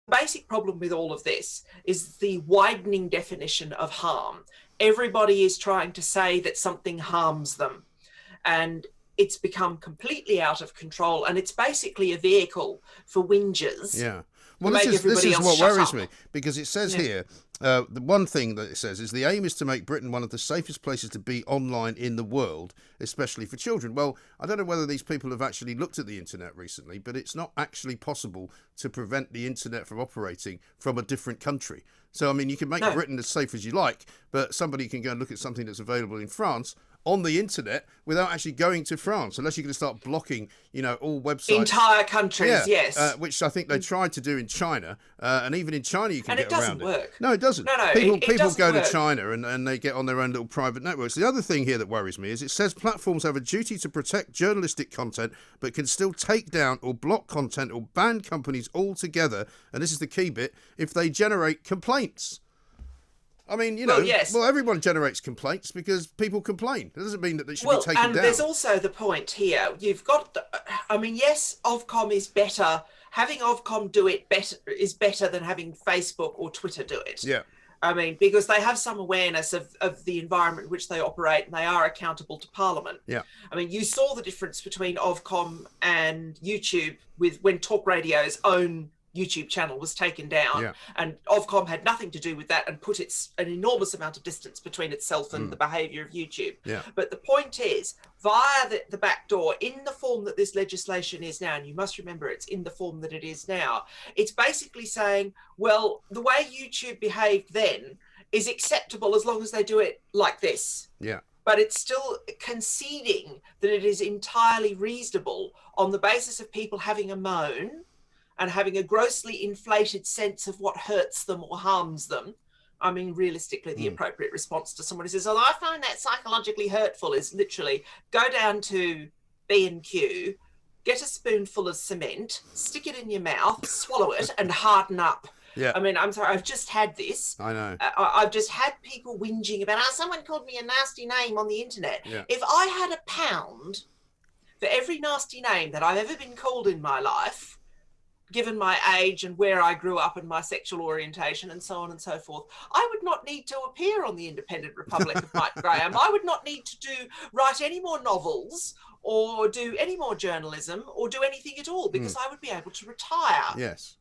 basic problem with all of this is the widening definition of harm. Everybody is trying to say that something harms them, and it's become completely out of control, and it's basically a vehicle for whingers. Yeah. Well, this is what worries me, because it says here, the one thing that it says is the aim is to make Britain one of the safest places to be online in the world, especially for children. Well, I don't know whether these people have actually looked at the internet recently, but it's not actually possible to prevent the internet from operating from a different country. So, I mean, you can make Britain as safe as you like, but somebody can go and look at something that's available in France on the internet without actually going to France, unless you're going to start blocking, all websites. Entire countries, yes. Which I think they tried to do in China, and even in China you can get around it. And it doesn't work. No, it doesn't. No, people go to China and they get on their own little private networks. The other thing here that worries me is it says platforms have a duty to protect journalistic content, but can still take down or block content or ban companies altogether, and this is the key bit, if they generate complaints. I mean, well, everyone generates complaints because people complain. It doesn't mean that they should be taken down. And there's also the point here. You've got, yes, Ofcom is better. Having Ofcom do it better is better than having Facebook or Twitter do it. Yeah. Because they have some awareness of the environment in which they operate, and they are accountable to Parliament. Yeah. You saw the difference between Ofcom and YouTube when Talk Radio's own YouTube channel was taken down, and Ofcom had nothing to do with that and put an enormous amount of distance between itself and the behaviour of YouTube. Yeah. But the point is, via the back door, in the form that this legislation is now, and you must remember it's in the form that it is now, it's basically saying, well, the way YouTube behaved then is acceptable as long as they do it like this. Yeah. But it's still conceding that it is entirely reasonable on the basis of people having a moan and having a grossly inflated sense of what hurts them or harms them. Realistically, the appropriate response to someone who says, I find that psychologically hurtful, is literally go down to B&Q, get a spoonful of cement, stick it in your mouth, swallow it, and harden up. Yeah. I'm sorry, I've just had this. I know. I've just had people whinging about, someone called me a nasty name on the internet. Yeah. If I had £1 for every nasty name that I've ever been called in my life, given my age and where I grew up and my sexual orientation and so on and so forth, I would not need to appear on the Independent Republic of Mike Graham. I would not need to write any more novels or do any more journalism or do anything at all, because I would be able to retire. Yes.